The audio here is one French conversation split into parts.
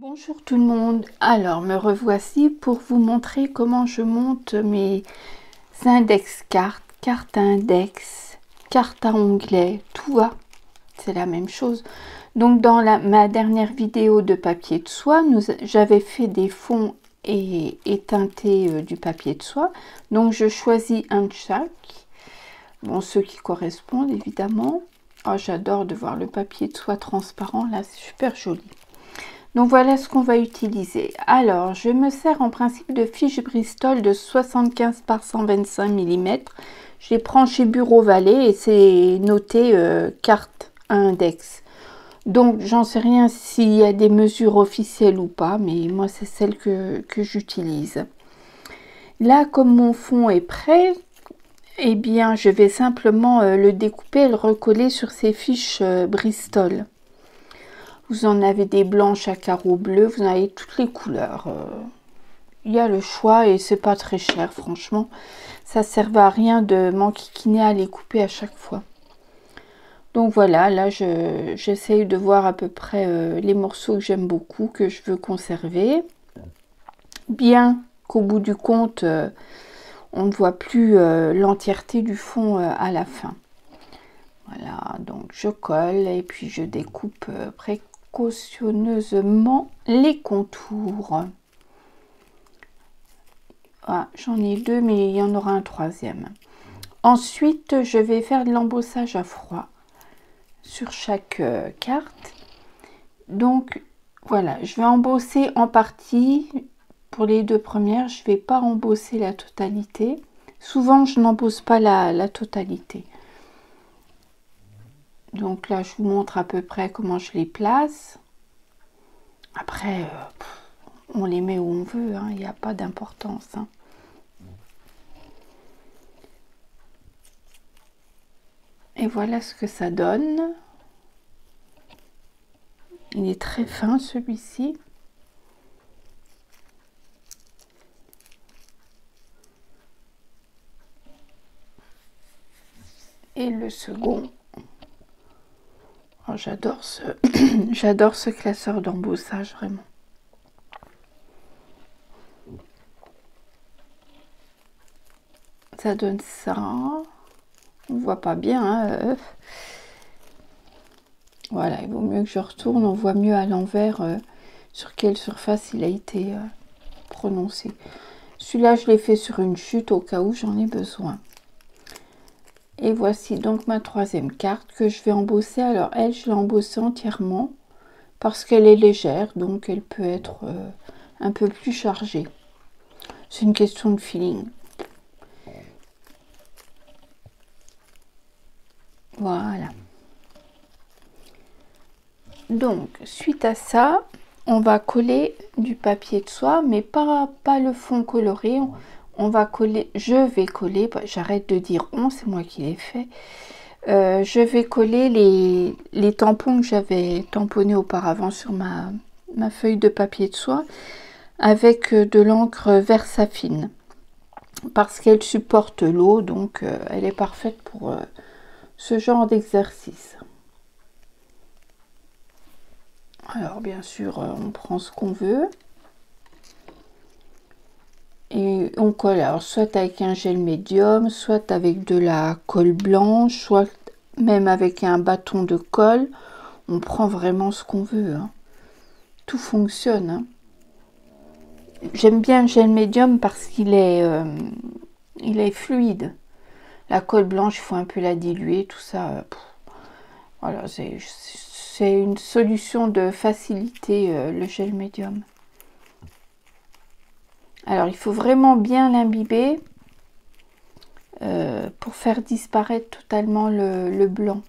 Bonjour tout le monde, alors me revoici pour vous montrer comment je monte mes index cartes, cartes à index, cartes à onglets, tout va, c'est la même chose. Donc dans ma dernière vidéo de papier de soie, j'avais fait des fonds et teinté du papier de soie. Donc je choisis un de chaque, bon ceux qui correspondent évidemment. Oh, j'adore de voir le papier de soie transparent, là c'est super joli. Donc voilà ce qu'on va utiliser. Alors, je me sers en principe de fiche Bristol de 75 par 125 mm. Je les prends chez Bureau Vallée et c'est noté carte à index. Donc, j'en sais rien s'il y a des mesures officielles ou pas, mais moi, c'est celle que j'utilise. Là, comme mon fond est prêt, eh bien, je vais simplement le découper et le recoller sur ces fiches Bristol. Vous en avez des blanches à carreaux bleus, vous en avez toutes les couleurs. Il y a le choix et c'est pas très cher, franchement. Ça ne servait à rien de m'enquiquiner à les couper à chaque fois. Donc voilà, là j'essaye de voir à peu près les morceaux que j'aime beaucoup, que je veux conserver. Bien qu'au bout du compte, on ne voit plus l'entièreté du fond à la fin. Voilà, donc je colle et puis je découpe précautionneusement les contours. Voilà, j'en ai deux, mais il y en aura un troisième. Ensuite, je vais faire de l'embossage à froid sur chaque carte. Donc, voilà, je vais embosser en partie. Pour les deux premières, je ne vais pas embosser la totalité. Souvent, je n'embosse pas la totalité. Donc là, je vous montre à peu près comment je les place. Après, on les met où on veut, hein, il n'y a pas d'importance. Hein. Et voilà ce que ça donne. Il est très fin celui-ci. Et le second. Oh, j'adore j'adore ce classeur d'embossage, vraiment. Ça donne ça. On voit pas bien. Hein. Voilà, il vaut mieux que je retourne. On voit mieux à l'envers sur quelle surface il a été prononcé. Celui-là, je l'ai fait sur une chute au cas où j'en ai besoin. Et voici donc ma troisième carte que je vais embosser. Alors elle, je l'ai embossée entièrement parce qu'elle est légère, donc elle peut être un peu plus chargée. C'est une question de feeling. Voilà. Donc, suite à ça, on va coller du papier de soie, mais pas le fond coloré. On va coller, je vais coller, j'arrête de dire on, c'est moi qui l'ai fait. Je vais coller les tampons que j'avais tamponnés auparavant sur ma feuille de papier de soie avec de l'encre Versafine parce qu'elle supporte l'eau, donc elle est parfaite pour ce genre d'exercice. Alors bien sûr, on prend ce qu'on veut et on colle. Alors soit avec un gel médium, soit avec de la colle blanche, soit même avec un bâton de colle. On prend vraiment ce qu'on veut. Hein. Tout fonctionne. Hein. J'aime bien le gel médium parce qu'il est fluide. La colle blanche, il faut un peu la diluer, tout ça. Voilà, c'est une solution de facilité, le gel médium. Alors, il faut vraiment bien l'imbiber pour faire disparaître totalement le blanc.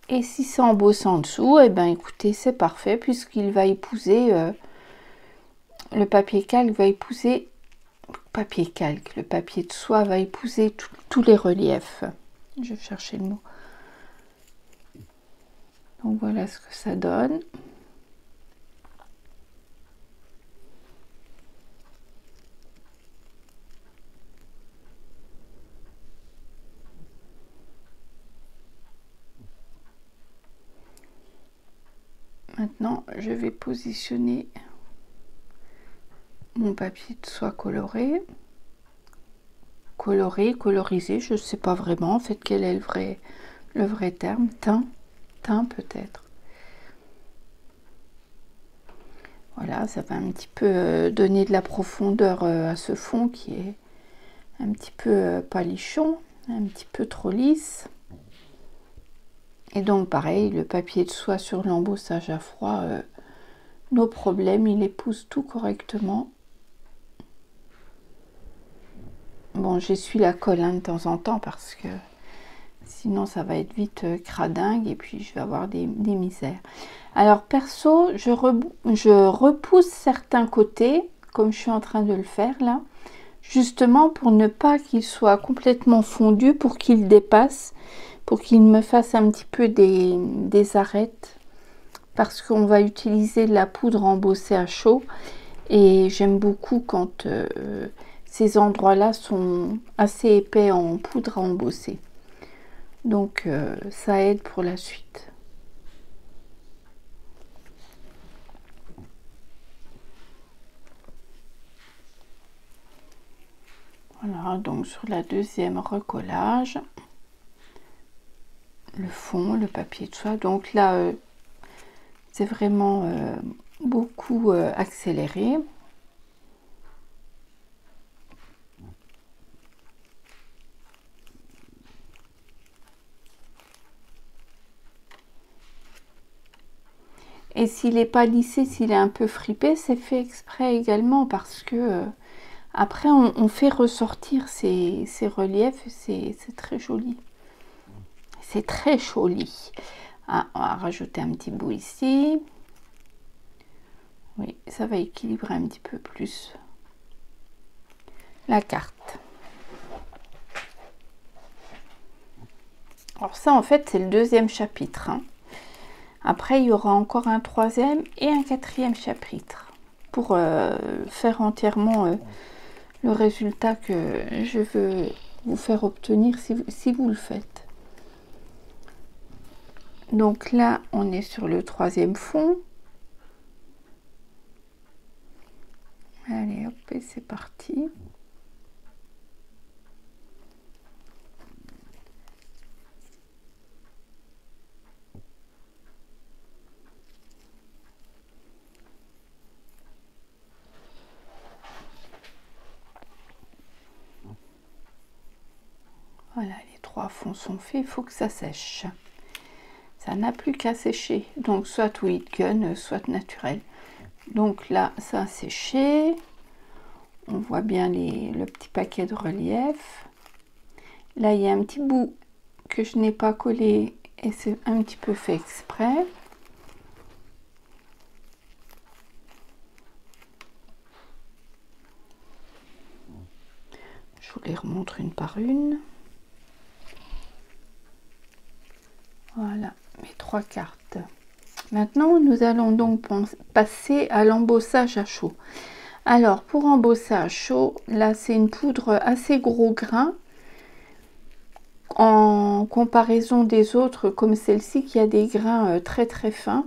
Et si c'est embossé en dessous, eh ben écoutez, c'est parfait puisqu'il va épouser, le papier calque va épouser, le papier de soie va épouser tous les reliefs. Je vais chercher le mot. Donc voilà ce que ça donne. Maintenant, je vais positionner mon papier de soie coloré. Colorisé, je ne sais pas vraiment en fait quel est le vrai terme. Teint peut-être. Voilà, ça va un petit peu donner de la profondeur à ce fond qui est un petit peu palichon, un petit peu trop lisse. Et donc pareil, le papier de soie sur l'embossage à froid, nos problèmes, il épouse tout correctement. Bon, j'essuie la colle de temps en temps parce que sinon ça va être vite cradingue et puis je vais avoir des misères. Alors perso, je repousse certains côtés, comme je suis en train de le faire là, justement pour ne pas qu'il soit complètement fondu, pour qu'il dépasse, pour qu'il me fasse un petit peu des arêtes, parce qu'on va utiliser de la poudre embossée à chaud et j'aime beaucoup quand ces endroits-là sont assez épais en poudre à embosser. Donc ça aide pour la suite. Voilà, donc sur la deuxième recollage, le fond, le papier de soie. Donc là, c'est vraiment beaucoup accéléré. Et s'il n'est pas lissé, s'il est un peu fripé, c'est fait exprès également parce que après on fait ressortir ces reliefs, c'est très joli. C'est très joli. Ah, on va rajouter un petit bout ici. Oui, ça va équilibrer un petit peu plus la carte. Alors ça, en fait, c'est le deuxième chapitre. Hein. Après, il y aura encore un troisième et un quatrième chapitre pour faire entièrement le résultat que je veux vous faire obtenir si vous le faites. Donc là, on est sur le troisième fond. Allez, hop, et c'est parti. Voilà, les trois fonds sont faits, il faut que ça sèche. Ça n'a plus qu'à sécher, donc soit Wheat Gun, soit naturel. Donc là, ça a séché. On voit bien le petit paquet de relief. Là, il y a un petit bout que je n'ai pas collé et c'est un petit peu fait exprès. Je vous les remontre une par une. Voilà, mes trois cartes. Maintenant, nous allons donc passer à l'embossage à chaud. Alors, pour embosser à chaud, là, c'est une poudre assez gros grain. En comparaison des autres, comme celle-ci, qui a des grains très très fins.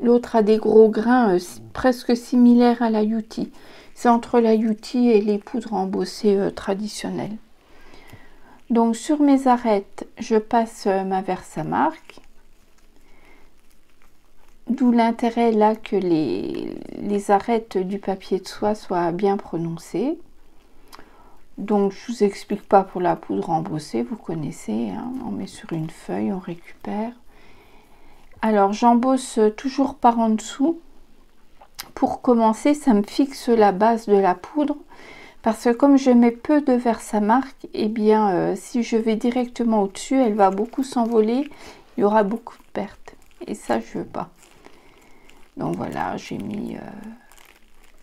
L'autre a des gros grains presque similaires à la Yuti. C'est entre la Yuti et les poudres embossées traditionnelles. Donc sur mes arêtes, je passe ma Versamark. D'où l'intérêt là que les arêtes du papier de soie soient bien prononcées. Donc je vous explique pas pour la poudre embossée, vous connaissez, hein, on met sur une feuille, on récupère. Alors j'embosse toujours par en dessous. Pour commencer, ça me fixe la base de la poudre. Parce que comme je mets peu de Versamark, et bien si je vais directement au-dessus, elle va beaucoup s'envoler. Il y aura beaucoup de pertes. Et ça, je veux pas. Donc voilà, j'ai mis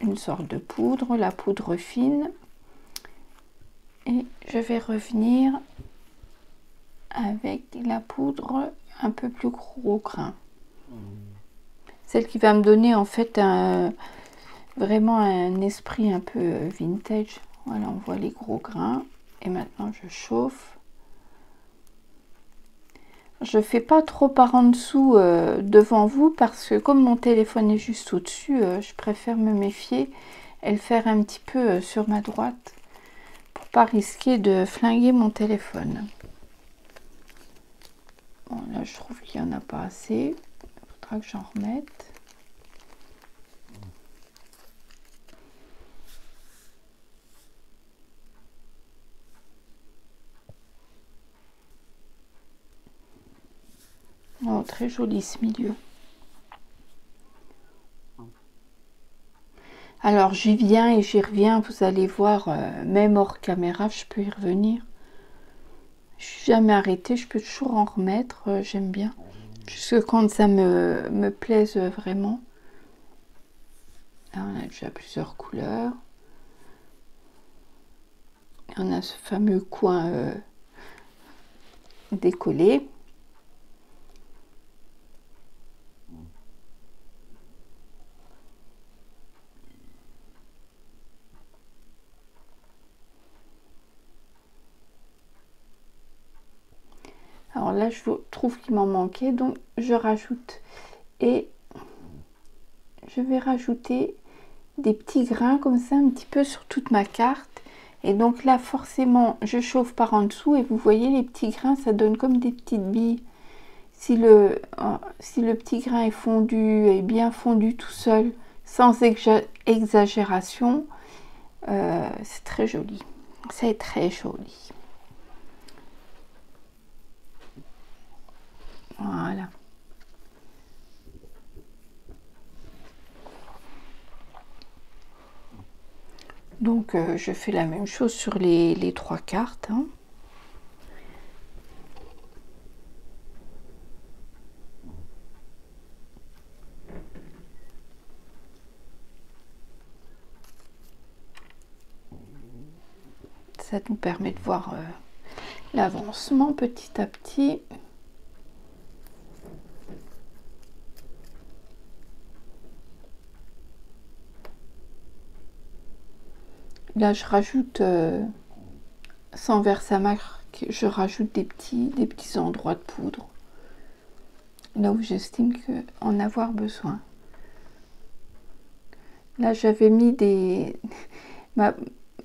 une sorte de poudre, la poudre fine. Et je vais revenir avec la poudre un peu plus gros grain. Celle qui va me donner en fait vraiment un esprit un peu vintage. Voilà, on voit les gros grains. Et maintenant, je chauffe. Je fais pas trop par en dessous devant vous parce que comme mon téléphone est juste au-dessus, je préfère me méfier et le faire un petit peu sur ma droite pour pas risquer de flinguer mon téléphone. Bon, là je trouve qu'il y en a pas assez, il faudra que j'en remette. Oh, très joli ce milieu. Alors j'y viens et j'y reviens, vous allez voir, même hors caméra, je peux y revenir. Je suis jamais arrêtée, je peux toujours en remettre, j'aime bien. Jusque quand ça me plaise vraiment. Là on a déjà plusieurs couleurs. On a ce fameux coin décollé. Alors là, je trouve qu'il m'en manquait, donc je rajoute. Et je vais rajouter des petits grains comme ça, un petit peu sur toute ma carte. Et donc là, forcément, je chauffe par en dessous. Et vous voyez, les petits grains, ça donne comme des petites billes. Si le petit grain est fondu, et bien fondu tout seul, sans exagération, c'est très joli. C'est très joli. Voilà. Donc je fais la même chose sur les trois cartes. Hein. Ça nous permet de voir l'avancement petit à petit. Là, je rajoute, sans Versamark, je rajoute des petits endroits de poudre. Là où j'estime en avoir besoin. Là, j'avais mis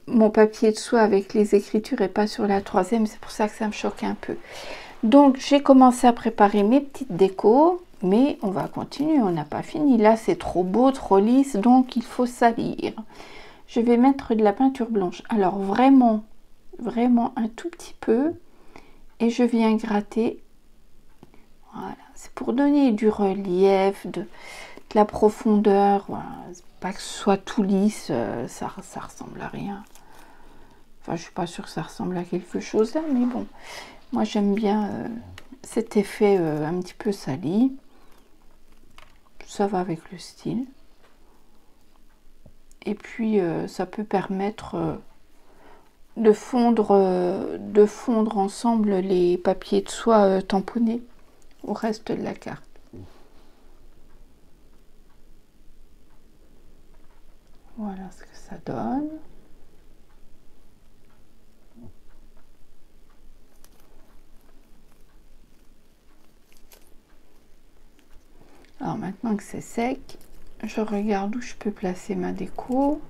mon papier de soie avec les écritures et pas sur la troisième. C'est pour ça que ça me choque un peu. Donc, j'ai commencé à préparer mes petites décos. Mais on va continuer, on n'a pas fini. Là, c'est trop beau, trop lisse, donc il faut salir. Je vais mettre de la peinture blanche. Alors vraiment, vraiment un tout petit peu. Et je viens gratter. Voilà, c'est pour donner du relief, de la profondeur. Voilà. Pas que ce soit tout lisse, ça ressemble à rien. Enfin, je suis pas sûre que ça ressemble à quelque chose là, mais bon. Moi, j'aime bien cet effet un petit peu sali. Ça va avec le style. Et puis ça peut permettre de fondre ensemble les papiers de soie tamponnés au reste de la carte. Voilà ce que ça donne. Alors maintenant que c'est sec, je regarde où je peux placer ma déco.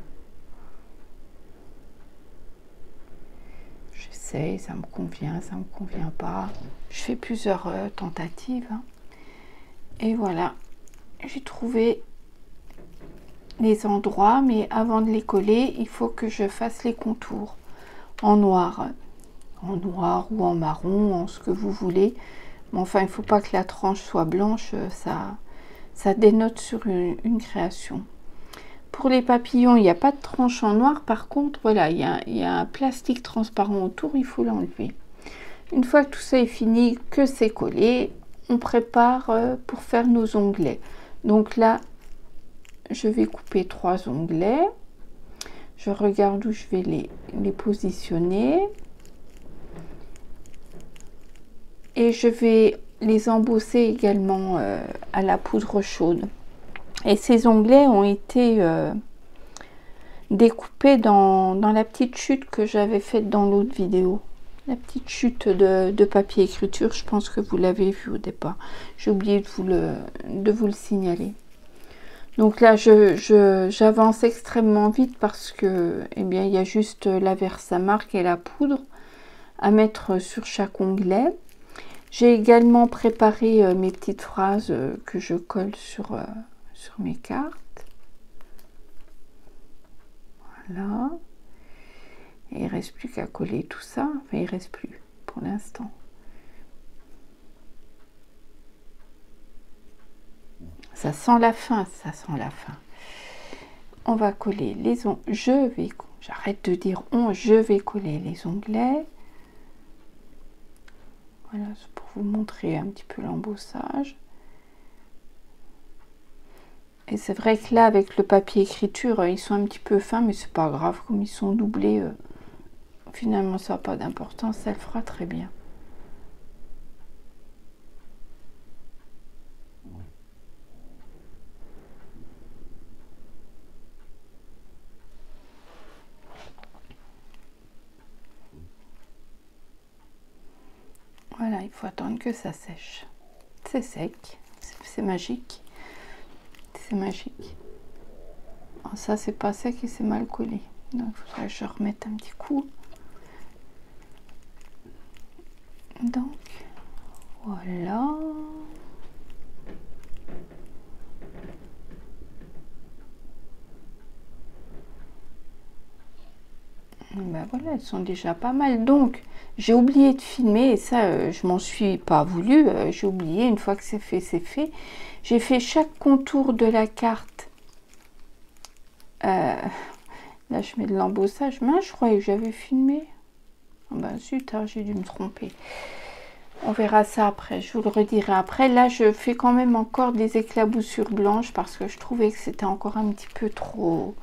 J'essaye, ça me convient pas. Je fais plusieurs tentatives. Hein. Et voilà, j'ai trouvé les endroits, mais avant de les coller, il faut que je fasse les contours en noir. En noir ou en marron, en ce que vous voulez. Mais enfin, il ne faut pas que la tranche soit blanche, ça dénote sur une création. Pour les papillons, il n'y a pas de tranche en noir. Par contre, voilà, il y a un plastique transparent autour, il faut l'enlever. Une fois que tout ça est fini, que c'est collé, on prépare pour faire nos onglets. Donc là, je vais couper 3 onglets. Je regarde où je vais les positionner. Et je vais les embosser également à la poudre chaude. Et ces onglets ont été découpés dans la petite chute que j'avais faite dans l'autre vidéo. La petite chute de papier écriture, je pense que vous l'avez vu au départ. J'ai oublié de vous le signaler. Donc là, j'avance extrêmement vite parce que, eh bien, il y a juste la Versamark et la poudre à mettre sur chaque onglet. J'ai également préparé mes petites phrases que je colle sur mes cartes. Voilà. Et il ne reste plus qu'à coller tout ça. Enfin, il ne reste plus pour l'instant. Ça sent la fin, ça sent la fin. On va coller les onglets. J'arrête de dire on, je vais coller les onglets. Voilà, c'est pour vous montrer un petit peu l'embossage. Et c'est vrai que là, avec le papier écriture, ils sont un petit peu fins, mais c'est pas grave, comme ils sont doublés, finalement ça n'a pas d'importance, ça le fera très bien. Voilà, il faut attendre que ça sèche. C'est sec, c'est magique. C'est magique. Alors ça, c'est pas sec et c'est mal collé. Donc, il faudrait que je remette un petit coup. Donc, voilà. Ben voilà, elles sont déjà pas mal. Donc, j'ai oublié de filmer et ça, je m'en suis pas voulu. J'ai oublié, une fois que c'est fait, c'est fait. J'ai fait chaque contour de la carte. Là, je mets de l'embossage. Mais je croyais que j'avais filmé. Ah ben zut, j'ai dû me tromper. On verra ça après, je vous le redirai après. Là, je fais quand même encore des éclaboussures blanches parce que je trouvais que c'était encore un petit peu trop...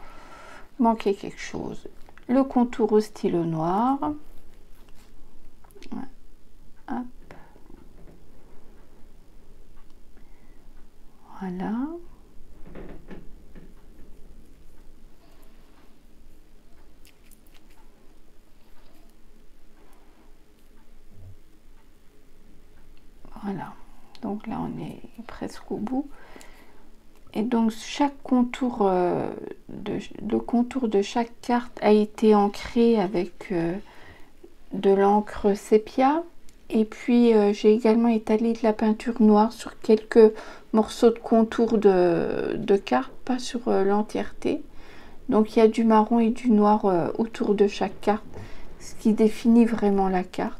Il manquait quelque chose. Le contour au stylo noir. Hop. Voilà. Voilà. Donc là, on est presque au bout. Et donc, chaque contour, le contour de chaque carte a été ancré avec de l'encre sépia. Et puis, j'ai également étalé de la peinture noire sur quelques morceaux de contour de carte, pas sur l'entièreté. Donc, il y a du marron et du noir autour de chaque carte, ce qui définit vraiment la carte.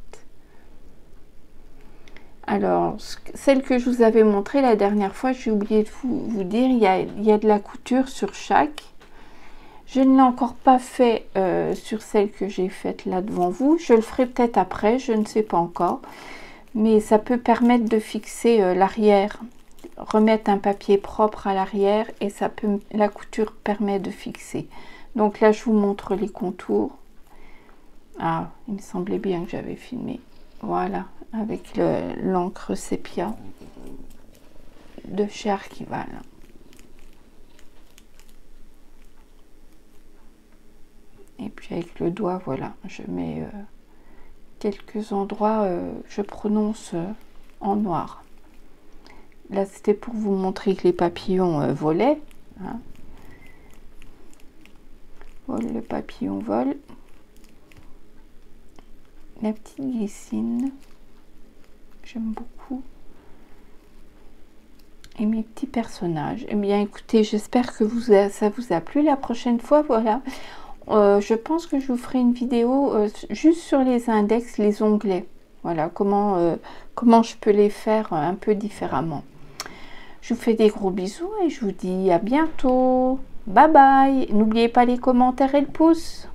Alors, celle que je vous avais montrée la dernière fois, j'ai oublié de vous dire, il y a de la couture sur chaque. Je ne l'ai encore pas fait sur celle que j'ai faite là devant vous. Je le ferai peut-être après, je ne sais pas encore. Mais ça peut permettre de fixer l'arrière, remettre un papier propre à l'arrière et ça peut, la couture permet de fixer. Donc là, je vous montre les contours. Ah, il me semblait bien que j'avais filmé. Voilà, avec l'encre sépia de chez Archival. Et puis avec le doigt, voilà, je mets quelques endroits, je prononce en noir. Là, c'était pour vous montrer que les papillons volaient. Hein. Le papillon vole. La petite glycine, j'aime beaucoup. Et mes petits personnages. Eh bien, écoutez, j'espère que ça vous a plu. La prochaine fois, voilà. Je pense que je vous ferai une vidéo juste sur les index, les onglets. Voilà, comment je peux les faire un peu différemment. Je vous fais des gros bisous et je vous dis à bientôt. Bye bye. N'oubliez pas les commentaires et le pouce.